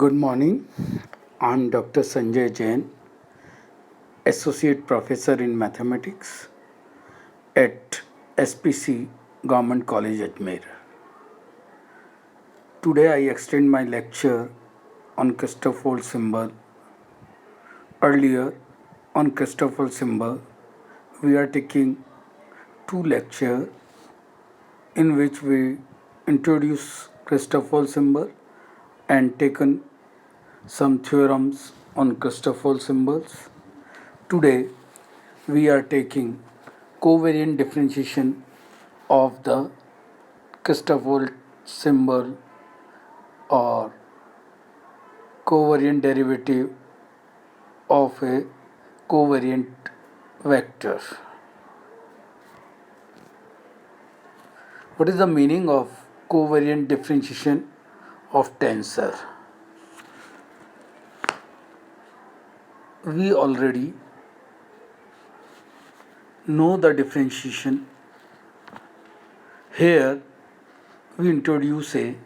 Good morning. I'm Dr. Sanjay Jain, Associate Professor in Mathematics at SPC Government College Ajmer. Today I extend my lecture on Christoffel symbol. Earlier on Christoffel symbol, we are taking two lectures in which we introduce Christoffel symbol and taken some theorems on Christoffel symbols. Today we are taking covariant differentiation of the Christoffel symbol or covariant derivative of a covariant vector. What is the meaning of covariant differentiation of tensor? We already know the differentiation. Here we introduce a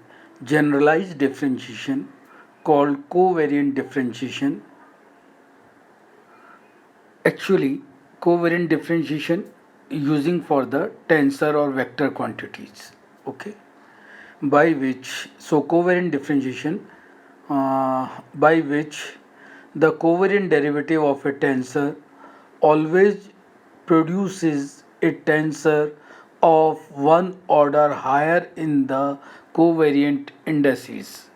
generalized differentiation called covariant differentiation. Actually, covariant differentiation using for the tensor or vector quantities. Okay, by which covariant differentiation by which the covariant derivative of a tensor always produces a tensor of one order higher in the covariant indices.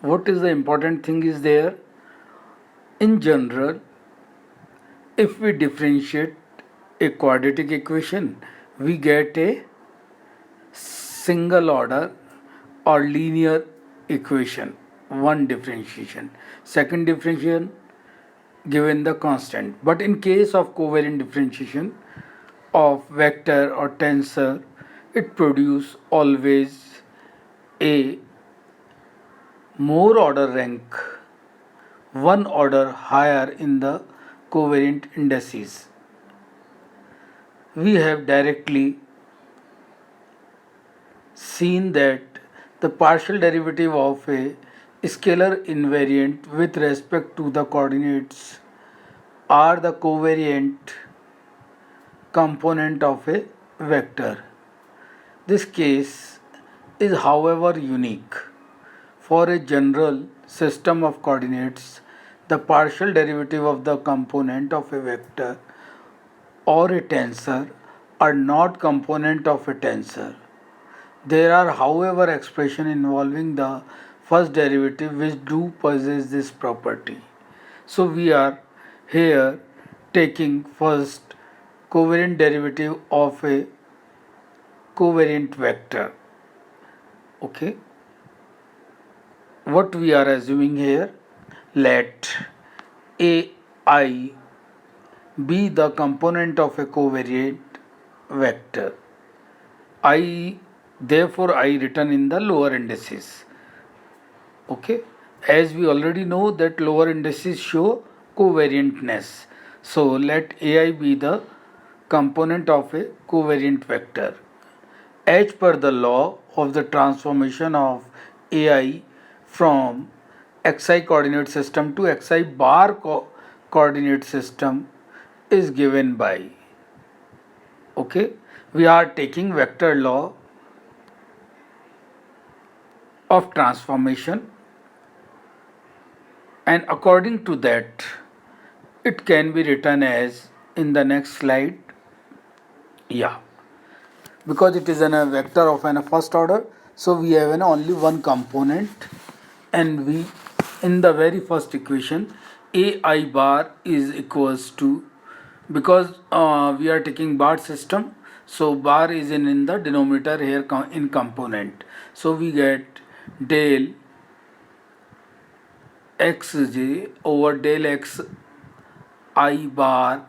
What is the important thing is there? In general, if we differentiate a quadratic equation, we get a single order or linear equation, one differentiation. Second differentiation given the constant. But in case of covariant differentiation of vector or tensor, it produces always a more order rank, one order higher in the covariant indices. We have directly seen that the partial derivative of a scalar invariant with respect to the coordinates are the covariant component of a vector. This case is however unique. For a general system of coordinates, the partial derivative of the component of a vector or a tensor are not component of a tensor. There are, however, expressions involving the first derivative which do possess this property. So we are here taking first covariant derivative of a covariant vector. Okay. What we are assuming here, let AI be the component of a covariant vector. Therefore I written in the lower indices. Okay, as we already know that lower indices show covariantness. So let AI be the component of a covariant vector. As per the law of the transformation of AI from xi coordinate system to xi bar coordinate system is given by, okay, we are taking vector law of transformation, and according to that it can be written as in the next slide. Yeah, because it is a vector of a first order, so we have only one component, and we in the very first equation ai bar is equals to, because we are taking bar system, so bar is in the denominator here in component, so we get del xj over del x I bar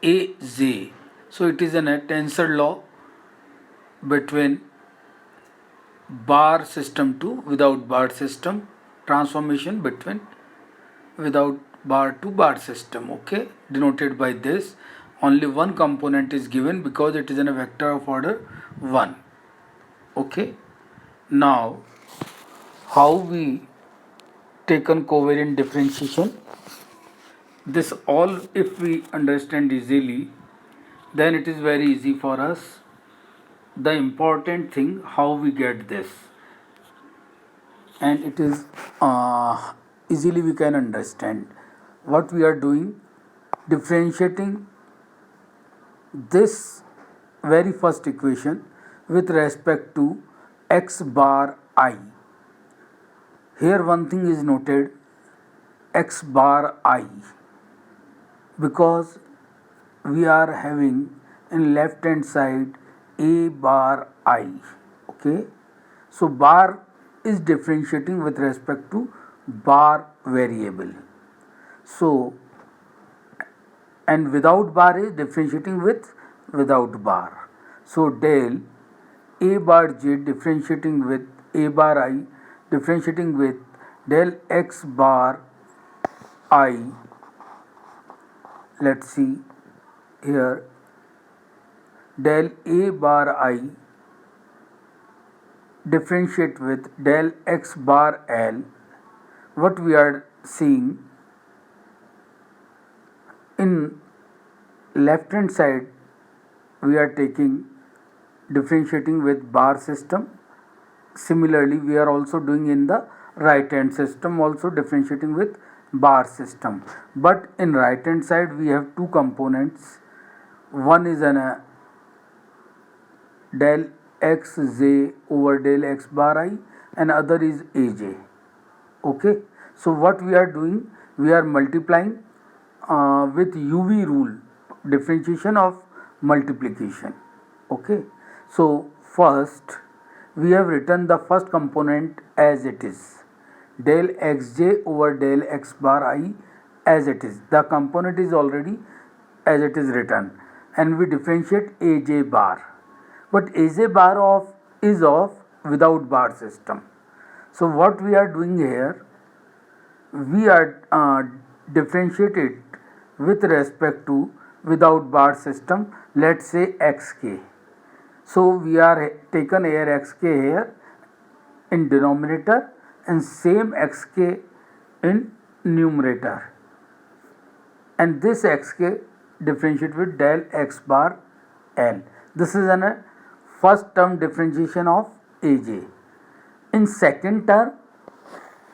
aj. So it is a tensor law between bar system to without bar system, transformation between without bar to bar system, okay, denoted by this. Only one component is given because it is in a vector of order 1. Okay, now how we taken covariant differentiation. This all, if we understand easily, then it is very easy for us. The important thing, how we get this, and it is easily we can understand what we are doing, differentiating this very first equation with respect to x bar I. Here one thing is noted, x bar I, because we are having in left hand side a bar I. Okay, so bar is differentiating with respect to bar variable. So, and without bar is differentiating with without bar. So del a bar j differentiating with a bar I, differentiating with del x bar I. Let's see here, del a bar I differentiate with del x bar L. What we are seeing in left hand side, we are taking differentiating with bar system. Similarly, we are also doing in the right hand system, also differentiating with bar system. But in right hand side, we have two components. One is an del xj over del x bar I, and other is aj. Okay, so what we are doing, we are multiplying with UV rule, differentiation of multiplication. Okay, so first we have written the first component as it is, del xj over del x bar I as it is. The component is already as it is written, and we differentiate aj bar. But aj bar is of without bar system. So what we are doing here, we are differentiated with respect to without bar system, let's say xk. So we are taken here xk here in denominator and same xk in numerator, and this xk differentiate with del x bar L. This is a first term differentiation of aj. In second term,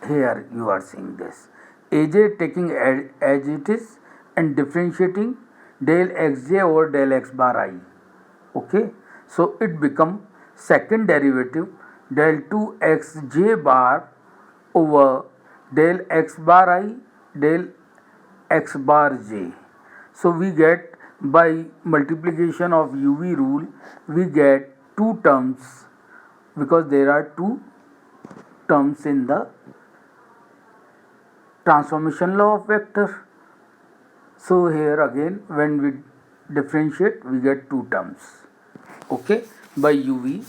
here you are seeing this aj taking as it is and differentiating del xj over del x bar I. Okay, so it become second derivative del 2xj bar over del x bar I del x bar j. So we get, by multiplication of UV rule, we get two terms, because there are two terms in the transformation law of vector. So here again, when we differentiate, we get two terms. Okay, by UV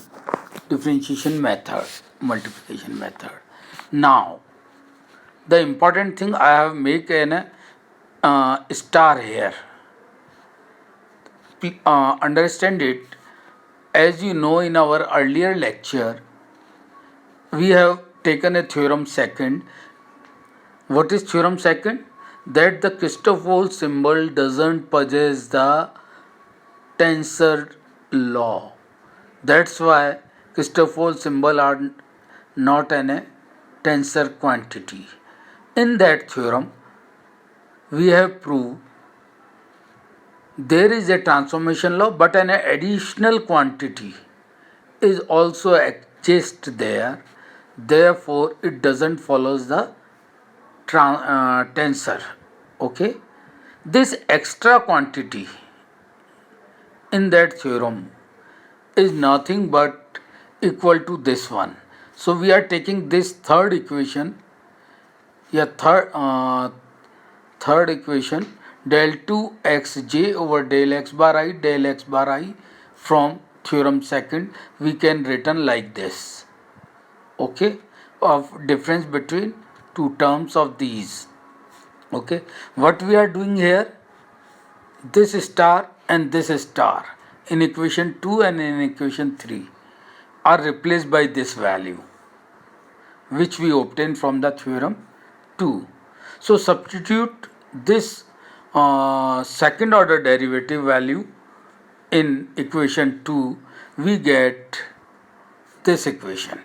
differentiation method, multiplication method. Now the important thing, I have make an star here. Understand it. As you know, in our earlier lecture, we have taken a theorem second. What is theorem second? That the Christoffel symbol doesn't possess the tensor law. That's why Christoffel symbol are not a tensor quantity. In that theorem, we have proved there is a transformation law, but an additional quantity is also exists there. Therefore, it doesn't follow the tensor. Okay, this extra quantity in that theorem is nothing but equal to this one. So we are taking this third equation, third equation, del 2xj over del x bar I from theorem second, we can written like this. Okay, of difference between two terms of these. Okay, what we are doing here, this star and this star in equation 2 and in equation 3 are replaced by this value, which we obtained from the theorem 2. So substitute this second order derivative value in equation 2, we get this equation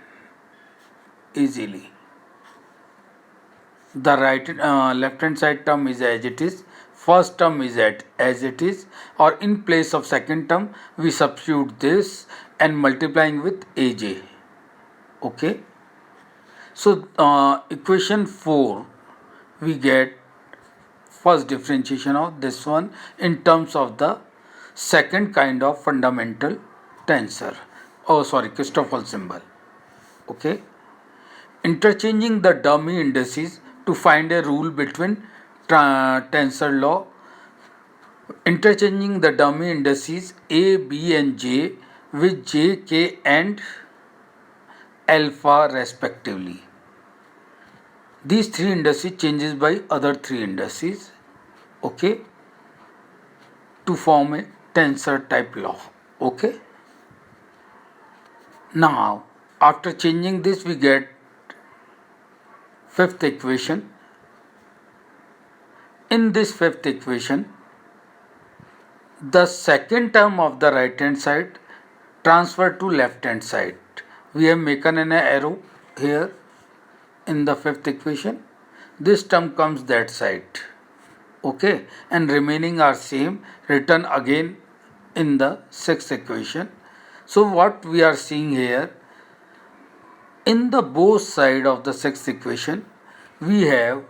easily. The left hand side term is as it is, first term is as it is, or in place of second term we substitute this and multiplying with aj. Okay, so equation 4 we get first differentiation of this one in terms of the second kind of fundamental tensor, Christoffel symbol. Okay, interchanging the dummy indices to find a rule between tensor law. Interchanging the dummy indices a, b and j with j, k and alpha respectively. These three indices changes by other three indices, okay, to form a tensor type law. Okay, now after changing this we get fifth equation. In this fifth equation, the second term of the right hand side transfer to left hand side. We have maken an arrow here in the fifth equation. This term comes that side. Okay, and remaining are same, written again in the sixth equation. So what we are seeing here, in the both side of the sixth equation we have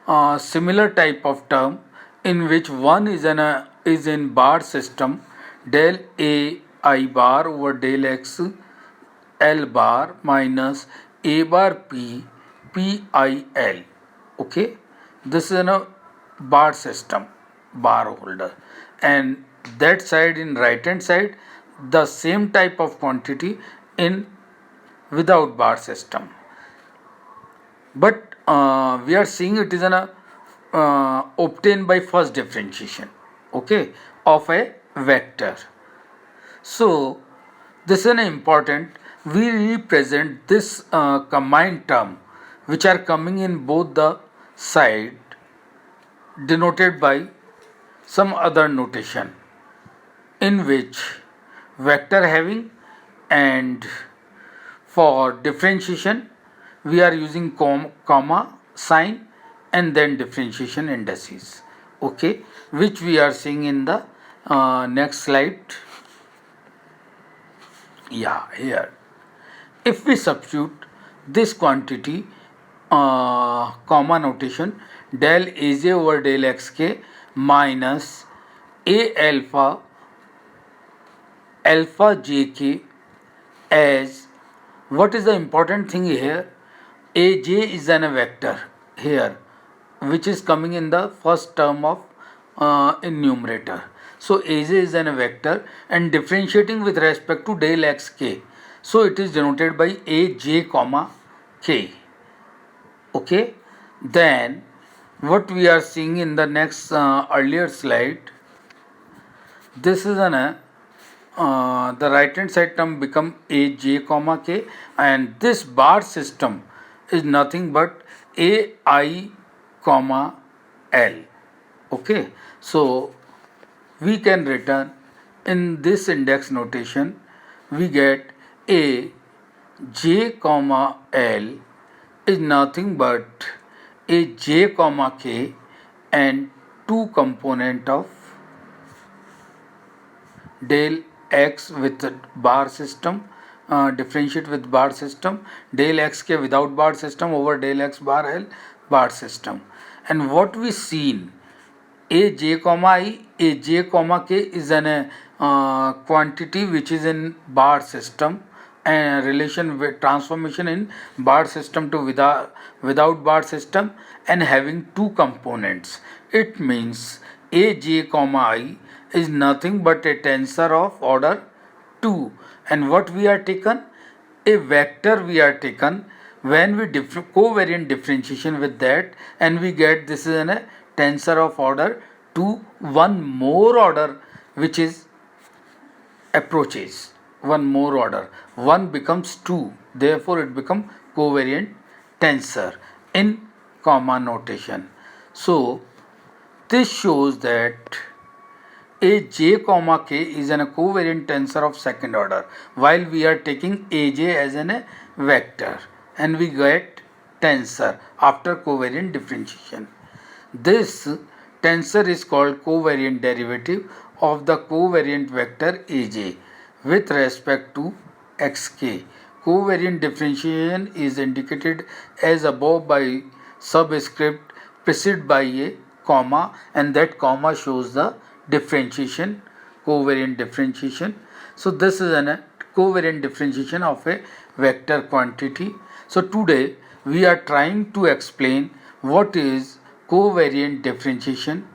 a similar type of term in which one is in bar system, del a I bar over del x L bar minus a bar p p I L. Okay, this is in a bar system, bar holder, and that side in right hand side the same type of quantity in without bar system, but we are seeing it is an obtained by first differentiation, okay, of a vector. So this is an important, we represent this combined term which are coming in both the side denoted by some other notation in which vector having, and for differentiation we are using comma sign and then differentiation indices, okay, which we are seeing in the next slide. Yeah, here if we substitute this quantity comma notation, del aj over del xk minus a alpha jk, as what is the important thing here, aj is an a vector here which is coming in the first term of in numerator. So aj is an a vector and differentiating with respect to del xk, so it is denoted by aj comma k. Okay, then what we are seeing in the next earlier slide, this is an the right hand side term become aj comma k, and this bar system is nothing but ai comma l. Okay, so we can return in this index notation we get a j comma l is nothing but a j comma k and two component of del x with bar system, differentiate with bar system, del x k without bar system over del x bar l bar system. And what we seen, a j comma I, a j comma k is an quantity which is in bar system, and relation with transformation in bar system to without bar system and having two components. It means a j comma I is nothing but a tensor of order 2, and what we are taken, a vector we are taken when we covariant differentiation with that, and we get this is a tensor of order 2, one more order which is approaches, one more order, 1 becomes 2, therefore it becomes covariant tensor in comma notation. So this shows that a j comma k is a covariant tensor of second order, while we are taking aj as a vector, and we get tensor after covariant differentiation. This tensor is called covariant derivative of the covariant vector aj with respect to xk. Covariant differentiation is indicated as above by subscript preceded by a comma, and that comma shows the differentiation, covariant differentiation. So this is a covariant differentiation of a vector quantity. So today we are trying to explain what is covariant differentiation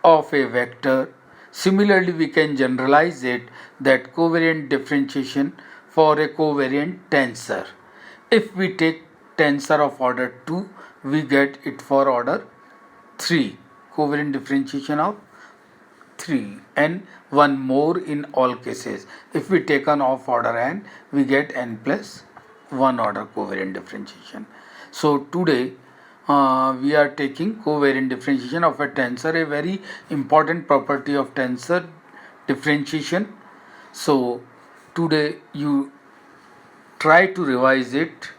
of a vector. Similarly, we can generalize it that covariant differentiation for a covariant tensor. If we take tensor of order 2, we get it for order 3. Covariant differentiation of 3 and one more in all cases. If we take an of order n, we get n plus 1 order covariant differentiation. So today we are taking covariant differentiation of a tensor, a very important property of tensor differentiation. So today you try to revise it,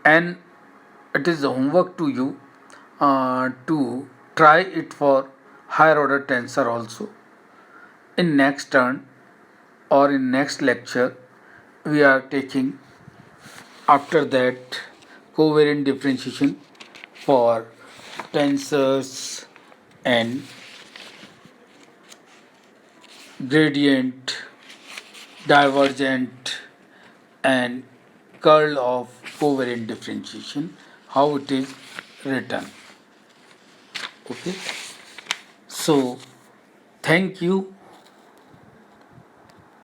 and it is the homework to you to try it for higher order tensor also. In next turn or in next lecture we are taking after that covariant differentiation for tensors and gradient, divergent and curl of covariant differentiation, how it is written. Okay, so thank you.